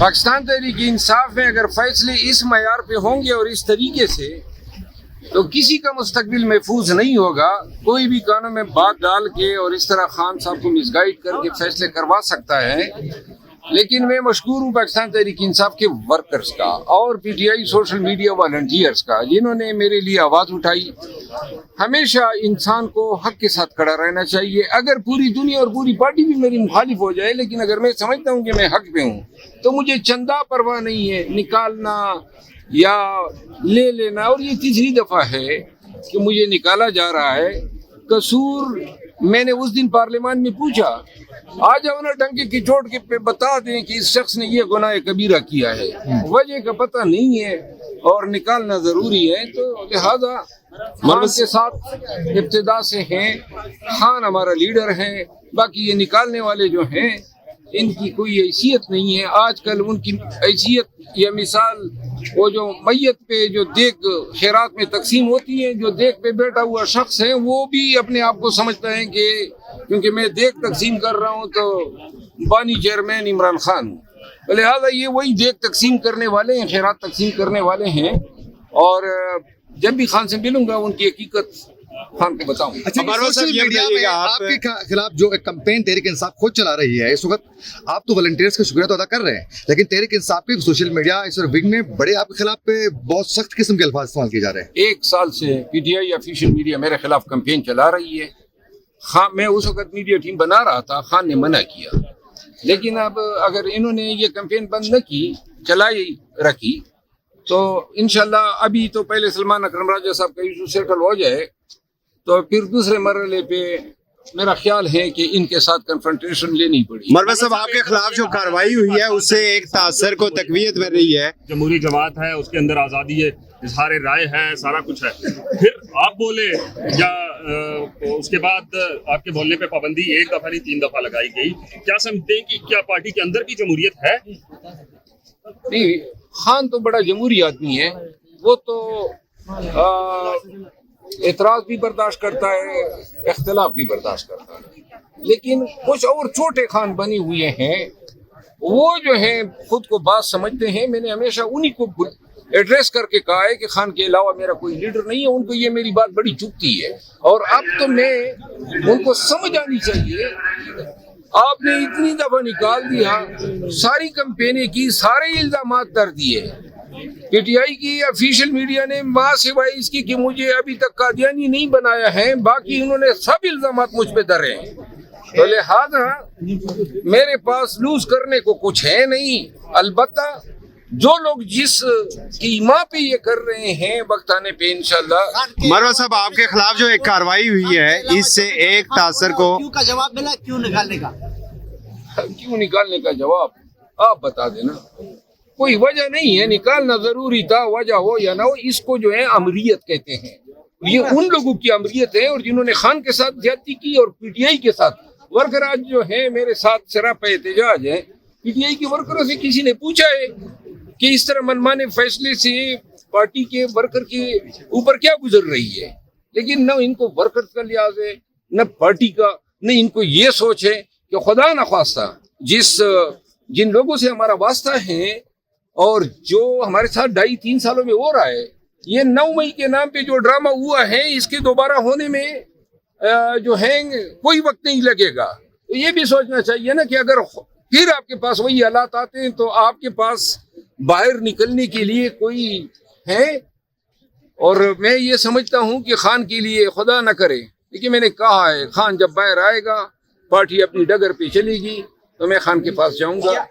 پاکستان تحریک انصاف میں اگر فیصلے اس معیار پہ ہوں گے اور اس طریقے سے تو کسی کا مستقبل محفوظ نہیں ہوگا. کوئی بھی قانون میں بات ڈال کے اور اس طرح خان صاحب کو مس گائیڈ کر کے فیصلے کروا سکتا ہے. لیکن میں مشکور ہوں پاکستان تحریک انصاف کے ورکرز کا اور P T I social media volunteers کا جنہوں نے میرے لیے آواز اٹھائی. ہمیشہ انسان کو حق کے ساتھ کھڑا رہنا چاہیے. اگر پوری دنیا اور پوری پارٹی بھی میری مخالف ہو جائے لیکن اگر میں سمجھتا ہوں کہ میں حق پہ ہوں تو مجھے چندہ پرواہ نہیں ہے نکالنا یا لے لینا. اور یہ تیسری دفعہ ہے کہ مجھے نکالا جا رہا ہے. قصور میں نے اس دن پارلیمان میں پوچھا آ جاؤ نا ڈنکے کی چوٹ کے پہ بتا دیں کہ اس شخص نے یہ گناہ کبیرہ کیا ہے. وجہ کا پتہ نہیں ہے اور نکالنا ضروری ہے. تو لہذا خان کے ساتھ ابتدا سے ہیں. خان ہمارا لیڈر ہے. باقی یہ نکالنے والے جو ہیں ان کی کوئی حیثیت نہیں ہے. آج کل ان کی حیثیت یا مثال وہ جو میت پہ جو دیگ خیرات میں تقسیم ہوتی ہے جو دیگ پہ بیٹھا ہوا شخص ہے وہ بھی اپنے آپ کو سمجھتا ہے کہ کیونکہ میں دیگ تقسیم کر رہا ہوں تو بانی چیئرمین عمران خان ہوں. لہٰذا یہ وہی دیگ تقسیم کرنے والے ہیں خیرات تقسیم کرنے والے ہیں. اور جب بھی خان سے ملوں گا ان کی حقیقت خان کو بتاؤں. اچھا سوشل میڈیا میں آپ کے خلاف جو ایک کمپین تحریک انصاف خود چلا رہی ہے اس وقت آپ تو والنٹیئرز کا شکریہ تو ادا کر رہے ہیں لیکن تحریک انصاف کی سوشل میڈیا اس ونگ میں بڑے آپ کے خلاف پہ بہت سخت قسم کے الفاظ استعمال کیے جا رہے ہیں. 1 سال سے P T I official media میرے خلاف کمپین چلا رہی ہے. خان میں اس وقت میڈیا ٹیم بنا رہا تھا. خان نے منع کیا لیکن اب اگر انہوں نے یہ کمپین بند نہ کی چلائی رکھی تو انشاءاللہ ابھی تو پہلے سلمان اکرم راجہ صاحب کا ایشو سیٹل ہو جائے تو پھر دوسرے مرحلے پہ میرا خیال ہے کہ ان کے ساتھ کنفرنٹیشن لینی پڑی. مروت صاحب آپ کے خلاف جو کارروائی ہوئی ہے اس سے ایک تاثر کو تقویت مل رہی ہے. جمہوری جماعت ہے اس کے اندر آزادی ہے اظہار رائے ہے سارا کچھ ہے. پھر آپ بولے یا اس کے بعد آپ کے بولنے پہ پابندی 1 دفعہ نہیں 3 دفعہ لگائی گئی. کیا سمجھتے ہیں کہ کیا پارٹی کے اندر بھی جمہوریت ہے؟ نہیں خان تو بڑا جمہوری آدمی ہے. وہ تو اعتراض بھی برداشت کرتا ہے اختلاف بھی برداشت کرتا ہے. لیکن کچھ اور چھوٹے خان بنے ہوئے ہیں وہ جو ہیں خود کو بات سمجھتے ہیں. میں نے ہمیشہ انہی کو ایڈریس کر کے کہا ہے کہ خان کے علاوہ میرا کوئی لیڈر نہیں ہے. ان کو یہ میری بات بڑی چبھتی ہے اور اب تو میں ان کو سمجھ آنی چاہیے. آپ نے اتنی دفعہ نکال دیا ساری کمپینیں کی سارے الزامات در دیے. پی ٹی آئی کی آفیشیل میڈیا نے ماں سوائے اس کی کہ مجھے ابھی تک قادیانی نہیں بنایا ہے باقی انہوں نے سب الزامات مجھ پہ درے ہیں. تو لہذا میرے پاس لوز کرنے کو کچھ ہے نہیں. البتہ جو لوگ جس کی ماں پہ یہ کر رہے ہیں وقت آنے پہ انشاءاللہ. مروت صاحب آپ کے خلاف جو ایک کارروائی ہوئی ہے اس سے ایک تاثر کو کیوں کا جواب ملا کیوں نکالنے کا جواب آپ بتا دینا. کوئی وجہ نہیں ہے نکالنا ضروری تھا. وجہ ہو یا نہ ہو اس کو جو ہے امریت کہتے ہیں. یہ ان لوگوں کی امریت ہے اور جنہوں نے خان کے ساتھ زیادتی کی اور پی ٹی آئی کے ساتھ ورکر آج جو ہیں میرے ساتھ سراپا احتجاج ہے. پی ٹی آئی کے ورکروں سے کسی نے پوچھا ہے کہ اس طرح منمانے فیصلے سے پارٹی کے ورکر کے اوپر کیا گزر رہی ہے. لیکن نہ ان کو ورکر کا لحاظ ہے نہ پارٹی کا نہ ان کو یہ سوچ ہے کہ خدا نخواستہ جن لوگوں سے ہمارا واسطہ ہے اور جو ہمارے ساتھ 2.5-3 سالوں میں ہو رہا ہے یہ 9 مئی کے نام پہ جو ڈرامہ ہوا ہے اس کے دوبارہ ہونے میں جو ہے کوئی وقت نہیں لگے گا. تو یہ بھی سوچنا چاہیے نا کہ اگر پھر آپ کے پاس وہی حالات آتے ہیں تو آپ کے پاس باہر نکلنے کے لیے کوئی ہے. اور میں یہ سمجھتا ہوں کہ خان کے لیے خدا نہ کرے لیکن میں نے کہا ہے خان جب باہر آئے گا پارٹی اپنی ڈگر پہ چلے گی تو میں خان کے پاس جاؤں گا.